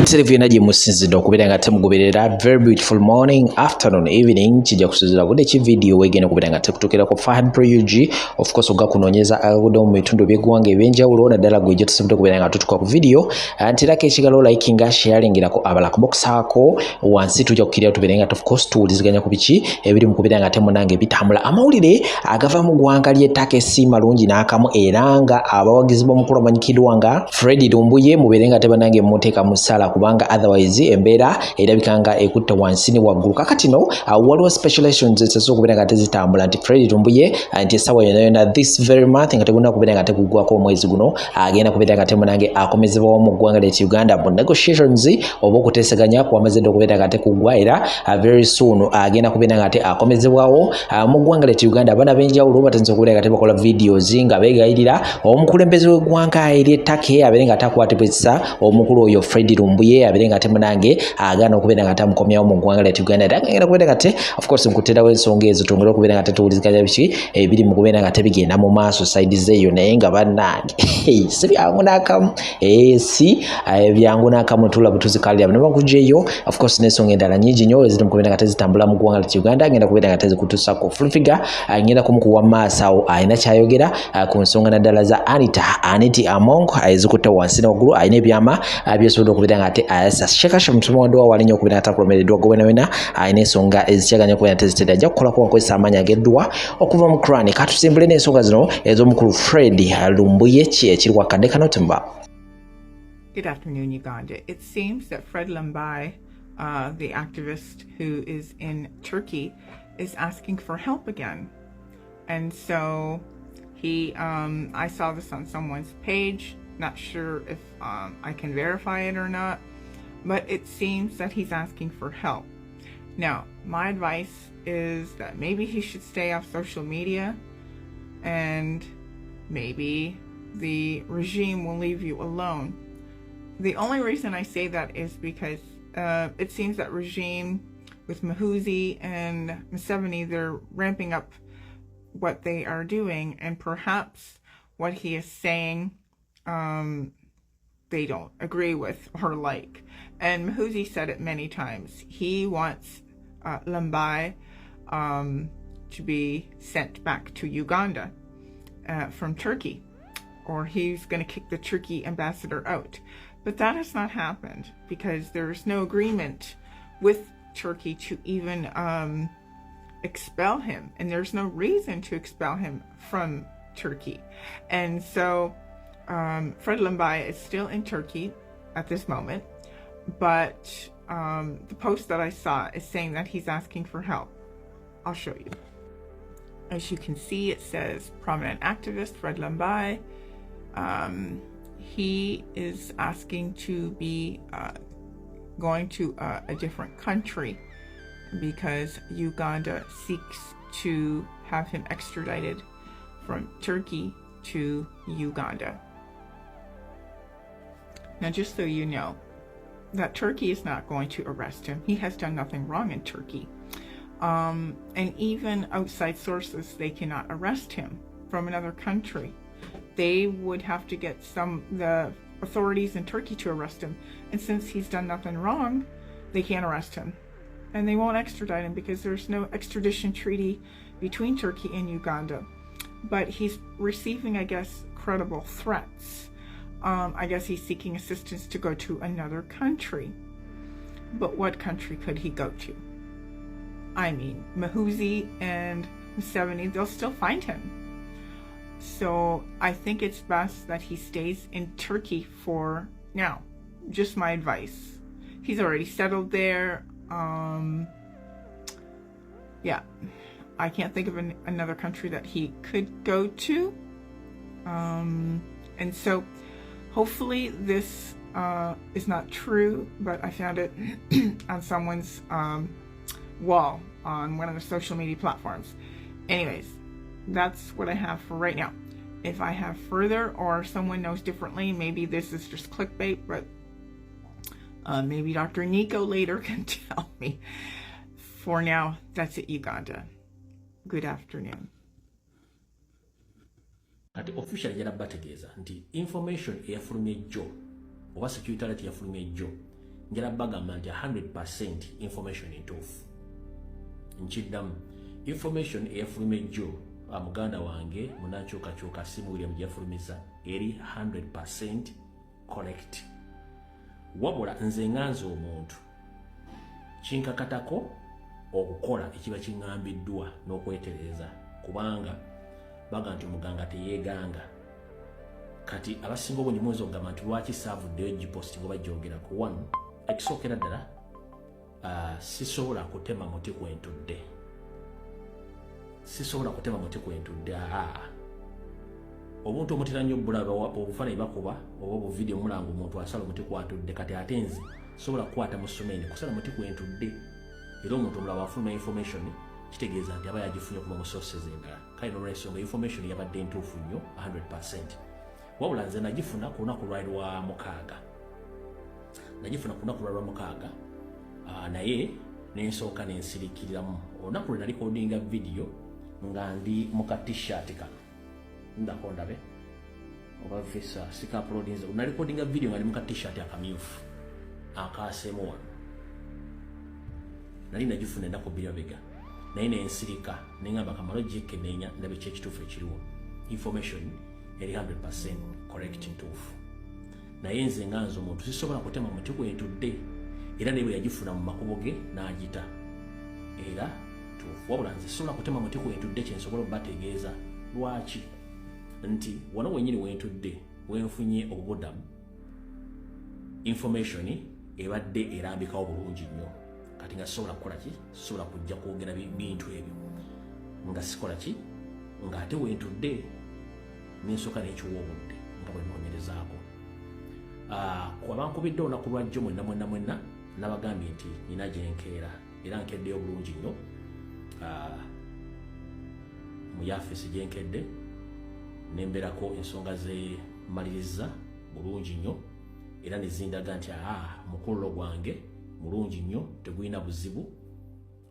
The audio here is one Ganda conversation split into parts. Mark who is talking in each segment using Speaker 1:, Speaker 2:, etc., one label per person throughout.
Speaker 1: Television naje musinzido okubeera nga temugoberera very beautiful morning afternoon evening kijja kusuzira bude ki video wegene kubeera nga tekutukira ku Fahad Pro UG of course oga kunonyeza agudo mu bitundu by'eggwanga ebyenjawulo naddala gwe tusobodde okubeera nga tutuka ku video antirako ekigalo liking sharingirako abala ku box ako wansi tujja kukkirira tubeere nga of course tuwuliziganya ku biki ebiri mu kubeera nga temunange bitambula amawulire agava mu ggwanga ly'ettaka si malungi n'akamu era nga abawagizi b'omukulu amanyikidwa nga Fred Lumbuye mubeere nga tebanange muteeka mu ssala kubanga otherwise embeera erabikanga ekutte wansi ne waggulu kakati no waliwo speculations ezisobola okubeera nga tezitambula nti Fred Lumbuye nti essaawa yonna this very month nga tegulina kubeera nga teguggwako omwezi guno agenda kubeera nga temunange akomezebwawo mu ggwanga ly'e Uganda mu negotiations oba okuteeseganya kwamaze dde okubeera nga tekuggwa era very soon agenda kubeera nga te akomezebwawo mu ggwanga ly'e Uganda abaana b'enjawulo batandise okubeera nga tebakola videos nga beegayirira omukulembeze w'eggwanga ery'ettaka abeere nga takwatibwisa omukulu oyo Fred Lumbuye abeere nga temunange agaana okubeera nga tamukomyawo mu ggwanga ly'e Uganda era ngenda kubeera nga te of course nkuteerawo ensonga ezo tongera okubeera nga tetuwuliziganya biki ebiri mu kubeera nga tebigenda mu maaso side zeeyo naye nga bannange si byangu n'akamu si byangu n'akamu tulabu tuzikalira bano bakuggyeyo of course n'ensonga endala nnyingi nnyo eziri mu kubeera nga tezitambula mu ggwanga ly'e Uganda ngenda kubeera nga tezikutuusa ku full figure ngenda kumukuwa maaso awo alina kyayogera ku nsonga naddala za Anity Among ezikutte wansi ne waggulu alina ebyama byesobodde okubeera nga ate shekasha mutima wadde wawo alinnya okubeera nga takulomereddwa gwe wena alina ensonga ezikyaganya okubeera nga tezitedde ajja kukolako wakozesa amaanyi ag'eddwa okuva mu Quran katusimbule n'ensonga zino ez'omukulu Fred Lumbuye ekiri wakadde kano tumba.
Speaker 2: Good afternoon, Uganda. It seems that Fred Lumbuye, the activist who is in Turkey, is asking for help again. And so I saw this on someone's page, not sure if I can verify it or not, but it seems that he's asking for help. Now, my advice is that maybe he should stay off social media and maybe the regime will leave you alone. The only reason I say that is because it seems that regime with Mahuzi and Museveni, they're ramping up what they are doing, and perhaps what he is saying they don't agree with or like. And Mahuzi said it many times. He wants Lumbuye to be sent back to Uganda from Turkey, or he's going to kick the Turkey ambassador out. But that has not happened because there's no agreement with Turkey to even expel him, and there's no reason to expel him from Turkey. And so Fred Lumbuye is still in Turkey at this moment, but the post that I saw is saying that he's asking for help. I'll show you. As you can see, it says prominent activist Fred Lumbuye. He is asking to be going to a different country because Uganda seeks to have him extradited from Turkey to Uganda. Now, just so you know, that Turkey is not going to arrest him. He has done nothing wrong in Turkey. And even outside sources, they cannot arrest him from another country. They would have to get the authorities in Turkey to arrest him. And since he's done nothing wrong, they can't arrest him. And they won't extradite him because there's no extradition treaty between Turkey and Uganda. But he's receiving, I guess, credible threats. I guess he's seeking assistance to go to another country. But what country could he go to? I mean, Mahuzi and Museveni, they'll still find him. So I think it's best that he stays in Turkey for now. Just my advice. He's already settled there. Yeah, I can't think of another country that he could go to. And so hopefully this is not true, but I found it on someone's wall on one of the social media platforms. Anyways, that's what I have for right now. If I have further or someone knows differently, maybe this is just clickbait, but maybe Dr. Nico later can tell me. For now, that's it, Uganda. Good afternoon.
Speaker 3: Kati official jana bategeeza nti information eyafulumye jjo oba security alert yafulumye jjo njala bagamba nti 100% information entuufu. Nkiddamu information eyafuluma ejjo muganda wange munakyukakyuka simu William gyafulumiza eri 100% correct. Wabula nze nganze omuntu kinkakatako okukola ekiba kiŋŋambiddwa n'okwetereza kubanga baga nti omuganga teyeeganga. Kati abasinga obungi mwezi okugamba nti lwaki saavuddeyo giposti ngo bajjogerako. One, ekisookera ddala sisobola kutema muti kwentudde. Sisobola kutema muti kwentudde. Obuntu omutera nnyo bulaba obufaananyi bakuba oba obuvidiyo mulanga omuntu asala omuti kwatudde. Kati ate nze sobola kukwata mu ssomero kusala muti kwentudde. Era omuntu omulala afuluma information kitegeeza nti aba yagifunye okuva mu sources endala. Kale n'olw'ensonga information yabadde ntuufu nnyo 100%. Wabula nze nagifuna ku lunaku lwali lwa mukaaga. Naye nensooka nensirikiriramu. Olunaku lwe nalikodinga video nga ndi mu ka t-shirt kano. Ndako ndabe oba visa sika uploadinze. Nalikodinga video nga ndi mu ka t-shirt akamyufu akaasemu wano. Nali nagifuna endako birabega. Naye nensirika nengamba kamalo jike nenya ndabe kyekituufu ekiriwo. Information eri 100% correct ntuufu. Naye nze nganze omuntu sisobola kutema muti kwentudde. Era ne bwe yagifuna mu makubo ge n'agita. Era tuufu. Wabula nze sisobola kutema muti kwentudde kyensobola okubategeeza lwaki. Nti wano wenyini wentudde wenfunye obudamu information ebadde erambikawo bulungi nnyo. Kati nga sisobola kukola ki? Sisobola kujja kwogera bintu ebyo nga sikola ki? Nga ate wentudde n'ensooka n'ekiwa obudde nga bwe nnoonyerezaako. Kwabankubidde olunaku lwajjo mwenna nabagambye nti nina gye nkeera era nkeddeyo bulungi nnyo. Mu yafeesi gye nkedde nemberako ensonga ze maliriza bulungi nnyo era nezindaga nti mukululo gwange mulungi nnyo tegulina buzibu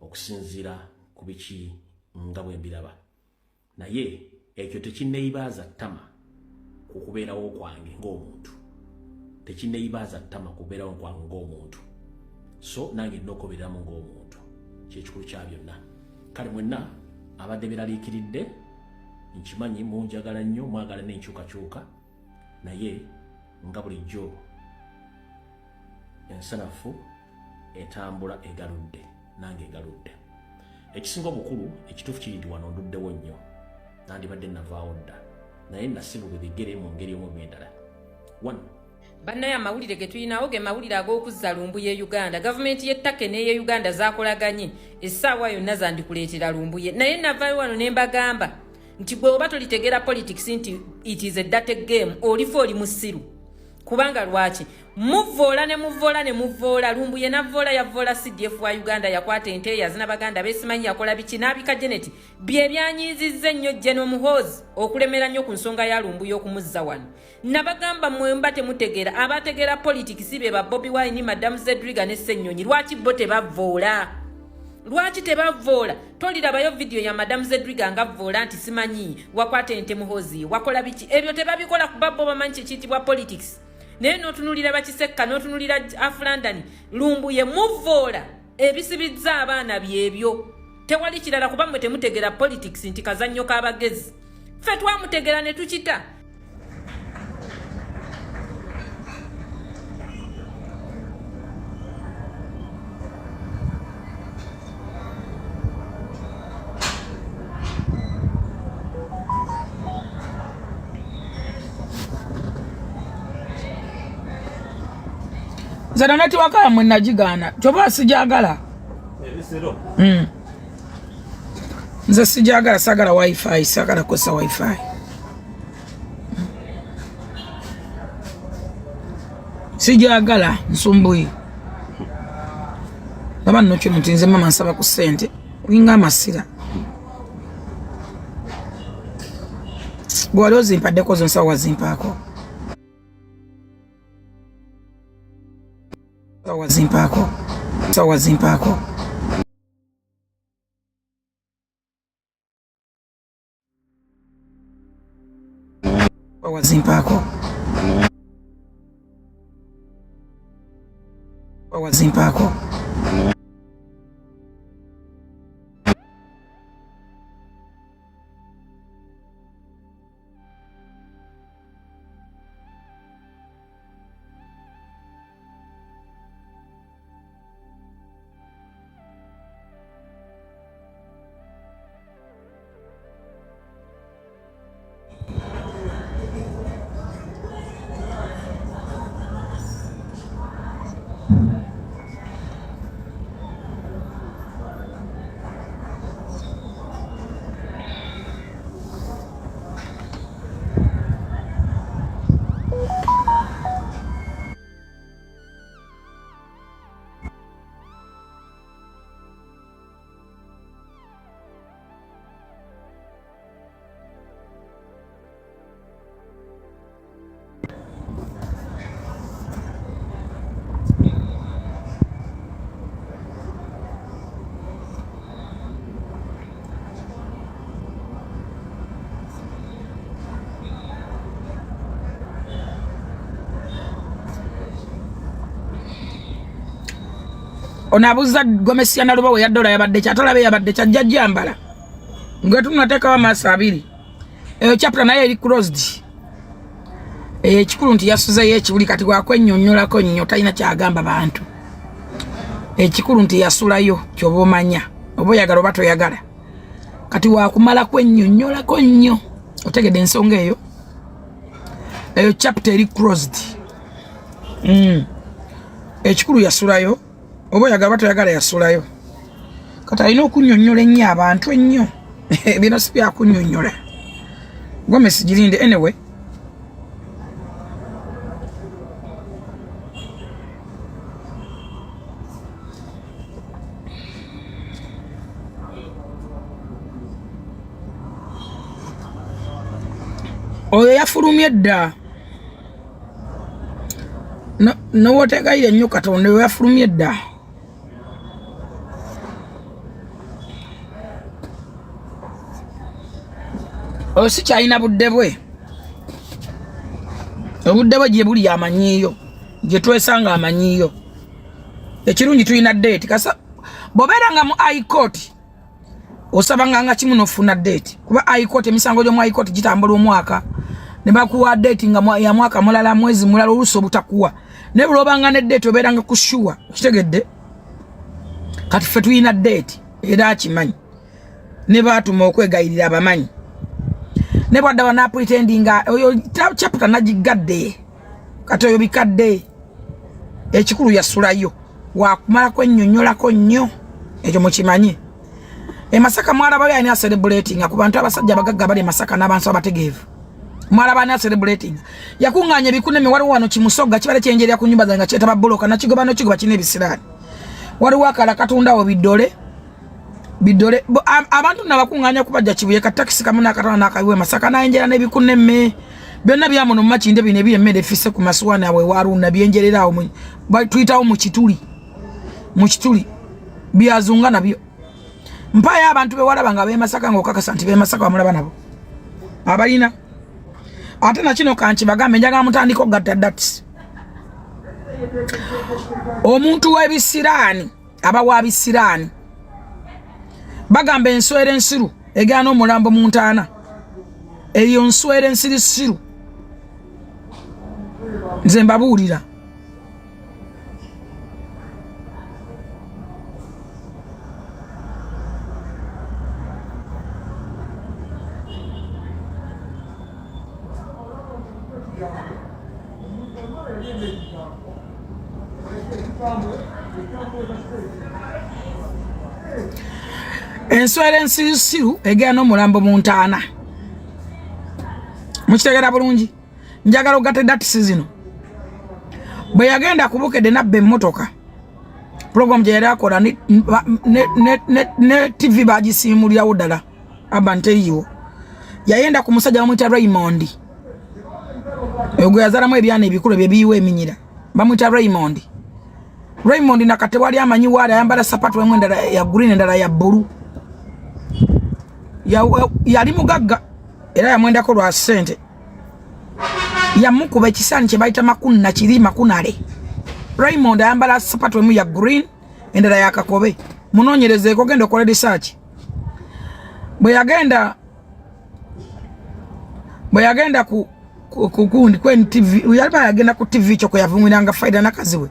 Speaker 3: okusinziira ku biki nga bwe mbiraba. Naye ekyo tekinneeyibaaza ttama ku kubeerawo kwange ng'omuntu. Tekinneeyibaaza ttama ku kubeerawo kwange ng'omuntu. So nange nnina okubeeramu ng'omuntu. Kyekikulu kya byonna. Kale mwenna abadde beraliikiridde nkimanyi munjagala nnyo mwagala n'enkyukakyuka. Naye nga bulijjo ensanafu etambula egaludde nange egaludde. Ekisinga obukulu ekituufu kiri nti wano nduddewo nnyo nandibadde navaawo dda naye nasibulwa ebigere mu ngeri omu endala. One,
Speaker 4: bannaye amawulire ge tulinawo ge mawulire ag'okuzza Lumbuye Uganda. Gavumenti y'ettaka n'eye Uganda zaakolaganye essaawa yonna zandikuleetera Lumbuye. Naye navaayo wano ne mbagamba nti gwe oba tolitegeera politics nti it is a dirty game olifa oli musiru. Kubanga lwaki muvoola ne muvoola Lumbuye navoola yavoola CDF wa Uganda yakwata ente yazina baganda besimanyi yakola biki n'abika Janet bye byanyiizizza ennyo General Muhoozi okulemera nnyo ku nsonga ya Lumbuye okumuzza wano. Nabagamba mwemba temutegeera abategeera politics be ba Bobi Wine, Madam Zedriga ne Ssenyonyi lwaki bo tebavoola. Lwaki tebavoola? Tolirabayo video ya Madam Zedriga nga voola nti simanyi wakwata ente Muhoozi wakola biki. Ebyo tebabikola ku babbo bamanyi kiyitibwa politics. Naye n'otunulira Bakisekka n'otunulira Aflandani Lumbuye muvoola ebisibizza abaana byebyo. Tewali kirala kuba mwe temutegeera politics nti kazannyo k'abagezi. Ffe twamutegeera ne tukita.
Speaker 5: Zana netiwaka ya mwe najigana. Choba sijagala. Nze sijagala sagala wifi, sagala kosa wifi. Sijagala nsumbuyi. Baba nno kino ntinze mama nsaba ku ssente. Winga amasira. Gwali ozimpadeko zonsa wazimpako. Wazimpako. Wazimpako. wazimpako onabuza Gomesi analuba we yadola yabadde kyatalabe yabadde kyajjambala ngwetu nateka wa masa 2 chapter naye eri closed ekikulu nti yasuze yekibuli kati gwa kwennyonnyolako nnyo talina kyagamba bantu ekikulu nti yasulayo kyoba omanya oba oyagala oba toyagala kati wakumala kwennyonnyolako nnyo otegedde ensonga eyo chapter eri closed ekikulu yasulayo oba oyagala oba toyagala yasulayo kati alina okunnyonnyola ennyo abantu ennyo bino si byakunnyonnyola Gomesi girinde anyway oyo yafulumye dda nowotegayire nnyo Katonda oyo yafulumye dda oyo si kyalina budde bwe obudde bwe gye buli yamanyiiyo gye twesanga amanyiiyo ekirungi tulina date kasa bobeeranga mu high court osabanga nga kimu nofuna date kuba high court emisango gy'omu high court gitambula omwaka ne bakuwa date nga ya mwaka mulala mwezi mulala oluso butakuwa ne bulobanga ne date obeeranga kushuwa kitegedde kati ffe tulina date era akimanyi ne baatuma okwegayirira abamanyi ne bwadda wana pretendinga oyo chapter nagigadde kati oyo bikadde ekikulu yasulayo wakumala kwennyonnyolako nnyo ekyo mukimanyi Masaka mwalaba byani a celebrating ku bantu abasajja bagagga bali Masaka n'abantu abategeevu mwalaba na celebrating yakunganye bikuneme wali wano kimusoga kibale kyenjerya ku nyumba zanga kyeta baboloka na kigoba no kigoba kine bisirani wali wakala katunda wo bidole abantu nabakunganya kubajja kibuye ka taxi kamuna katana nakayiwe Masaka nayenjera ne bikuneme byonna byamono mu makinde bine byemmere fise ku maswana we waruna byenjerera omwe twitawo mu kituli byazunga nabyo mpaya abantu be walabanga be Masaka ngokakasa nti be Masaka bamulaba nabo abalina ate na kino kanchi bagambe njaga mutandiko gatta dats omuntu webisirani abawabisirani bagambe enswere ensiru egano mulambo muntana eyo nswere ensiru nze mbabuulira enswere ensiru egano mulambo muntana mukitegera bulungi njagala ogatte dati zino bwe yagenda kubukedde nabbe emmotoka program gye yali akola ne TV bagisiimulirawo ddala abanteyiwo yayenda ku musajja bamwita Raymond ogwe yazalamu ebyana ebikulu bye biyiwa eminyira bamwita Raymond nakate wali amanyi wali ayambala sapatu emu endala ya green endala ya bulu yali mugagga era yamwendako lwa ssente yamukuba ekisani kye bayita makunna kiri makunale Raymond ayambala sapato emu ya green endala ya kakobe munonyereze ko genda okole research bwe yagenda ku kundi kwen TV yalba yagenda ku TV choko yavumwiranga faida nakaziwe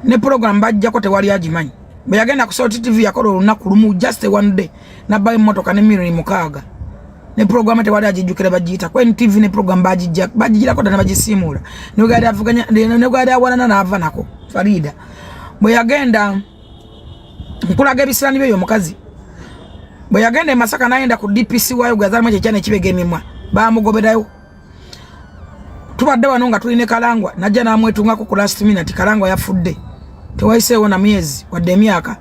Speaker 5: ne program bajja ko tewali agimanyi bwe yagenda ku Salt TV yakola olunaku lumu just one day nabba emotoka ne million mukaaga ne program tewali agijukira bajita kwen TV ne program bajijira ko dana bajisimula ne gari avuganya ne gari awana na ava nako Farida bwe yagenda nkulaga ebisirani byo mukazi bwe yagenda Masaka naenda ku DPC wayo gazalima cyane kibegemimwa bamugoberayo tubadde wano nga tuline Kalangwa najja namwetungako ku last minute Kalangwa yafudde tewaiseewo na miezi wadde emyaka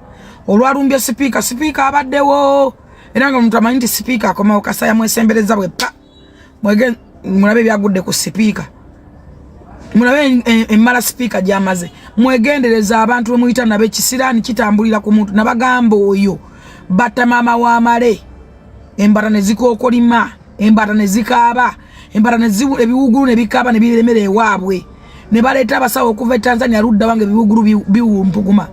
Speaker 5: olwalumbye speaker abaddewo era nga omuntu amanyi nti speaker akomawo Kasaya mwesembereza bwe pa mwege mulabe byagudde ku speaker mulabe emmala speaker gyamaze mwegendereza abantu bemuyita nabe kisirani kitambulira ku muntu nabagamba oyo batta mama wa male embara ne zikokolima embara ne zikaaba embara ne zibu ebiwuguru ne bikaba ne biremere waabwe ne baleta abasawo okuva Tanzania rudda wange biwuguru biwumpuguma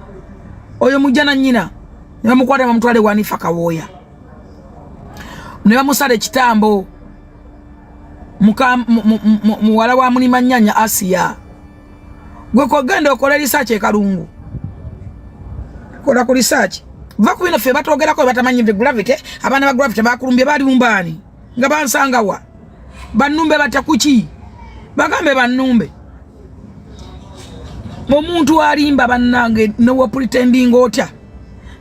Speaker 5: oyo mujana nyina ne bamukwata bamutwale wanifa kawoya ne bamusale kitambo muwala wa mulima nyanya Asia gwe ko genda okola research e Kalungu kola ku research vakubina fe batogera ko batamanyi the gravity abana ba gravity bakulumbye bali umbani nga bansanga wa banumbe batakuchi bagambe banumbe omuntu alimba bannange no pretending otya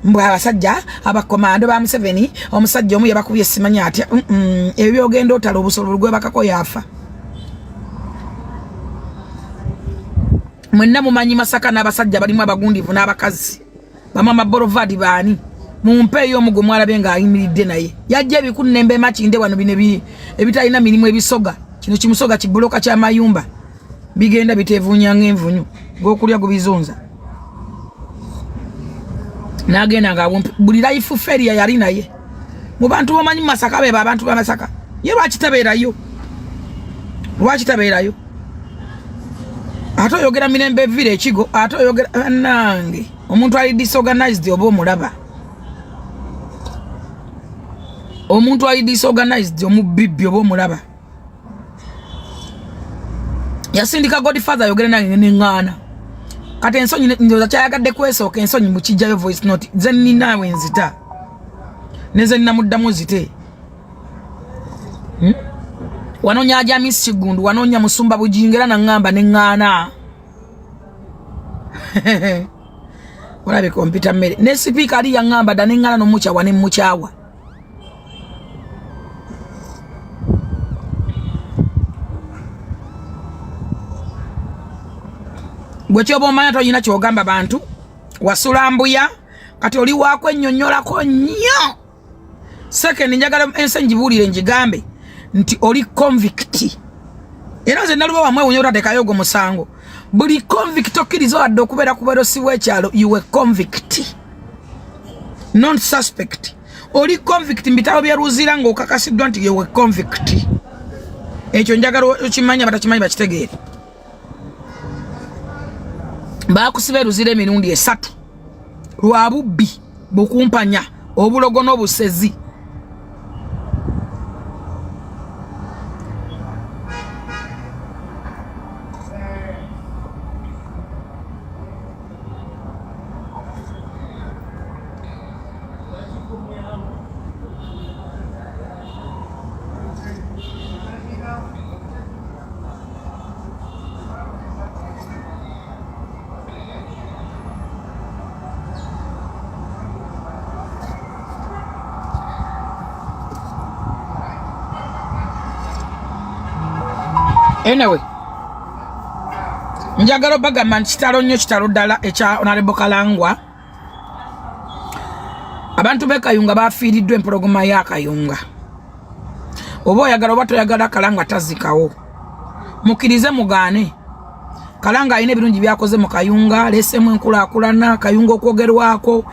Speaker 5: mbwa abasajja abakomando ba Museveni omusajja omu yabakubye simanya atya ebyo ogenda otala obusolo gwe bakako yafa mwenna mumanyi Masaka n'abasajja balimu abagundivu n'abakazi bamama Borovadi bani mumpe yo mugo mwalabe nga ayimiridde naye yajja bikunnembe makinde wano bine ebitalina mirimu ebisoga kino kimusoga kibuloka kya mayumba bigenda bitevunya ngenvunyu gokulya gubizonza nagenda nga buli life failure yali naye mu bantu bamanyi Masaka be abantu ba Masaka ye lwakitabeerayo ato yogera mirembe vile ekigo ato yogera nange omuntu ali disorganized obo mulaba omuntu ali disorganized omubibbi obo mulaba yasindika Godfather yogera nange nengana kati ensonyi ndoza kyayagadde kwesooka ensonyi mukijjayo voice note zenni nawe nzita neze namuddamu zite wanonya aja Miss Kigundu wanonya Musumba Bujingera na ngamba nengana walabe computer mere ne speaker ali yangamba da nengana no mucha wane muchawa gwechobo manya to yina kyogamba bantu wasulambuya kati oli wako ennyonnyola ko nnyo second njagala ensenji bulire njigambe nti oli convict era nze naluba wamwe wonyora tekayogo musango buli convict okirizo adde okubeera kubeero siwe ekyalo you were convict non suspect oli convict mbitabo bya Ruzira ngo okakasiddwa nti you were convict ekyo njagala okimanya batakimanyi bakitegeere bakusibe Ruzira emirundi 3 lwa bubbi bukumpanya obulogo n'obusezi anyway njagalo bagamba kitalo nnyo kitalo ddala ekya Honorable Kalangwa abantu be Kayunga bafiiriddwa empologoma ya Kayunga oba oyagala oba toyagala Kalangwa tazikawo mukirize mugaane Kalanga alina ebirungi byakoze mu Kayunga, lesemu enkulaakulana, Kayunga okwogerwako.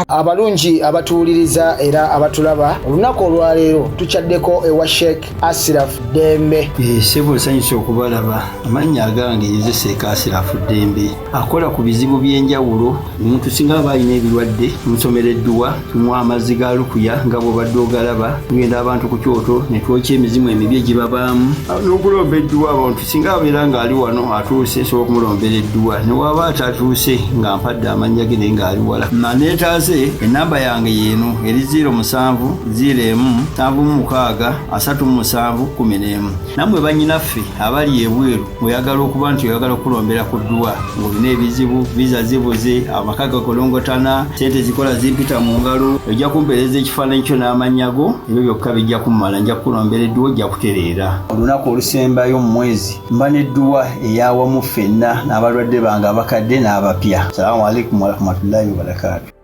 Speaker 6: Abalungi abatuwuliriza era abatulaba, olunaku olwaleero tucaddeko ewa Sheikh Ashraf Dembe.
Speaker 7: Sebo nsanyusa okubalaba. Amannya agange nze Sheikh Ashraf Dembe. Akola ku bizibu by'enjawulo. Omuntu singa aba alina ebirwadde, musomereddwa, tumuwa amazzi ga lukuya nga bw'obadde ogalaba, tugenda abantu ku kyoto ne twokya emizimu emibi egibabaamu. N'okulomba edduwa abantu singa abeera ng'ali wano atuuse sobola okumulombera edduwa. Ne waba atatuuse nga mpadde amannya ge naye ng'ali wala. Neetaase ennamba yange yeeno eri 07 01 76 37 11. Nammwe bannyinaffe abali ebweru oyagala okuba nti oyagala okulombera ku dduwa ng'olina ebizibu viza zibuze amaka gakolongotana sente zikola zimpita mu ngalo ojja kumpeereza ekifaananyi kyo n'amannya go ebyo byokka bijja kummala nja kukulombera edduwa ojja kutereera. Olunaku olusembayo mu mwezi mba n'edduwa eyawamu ffenna n'abalwadde bange abakadde n'abapya. Salaamu alaikum warahmatullahi wabarakatuh.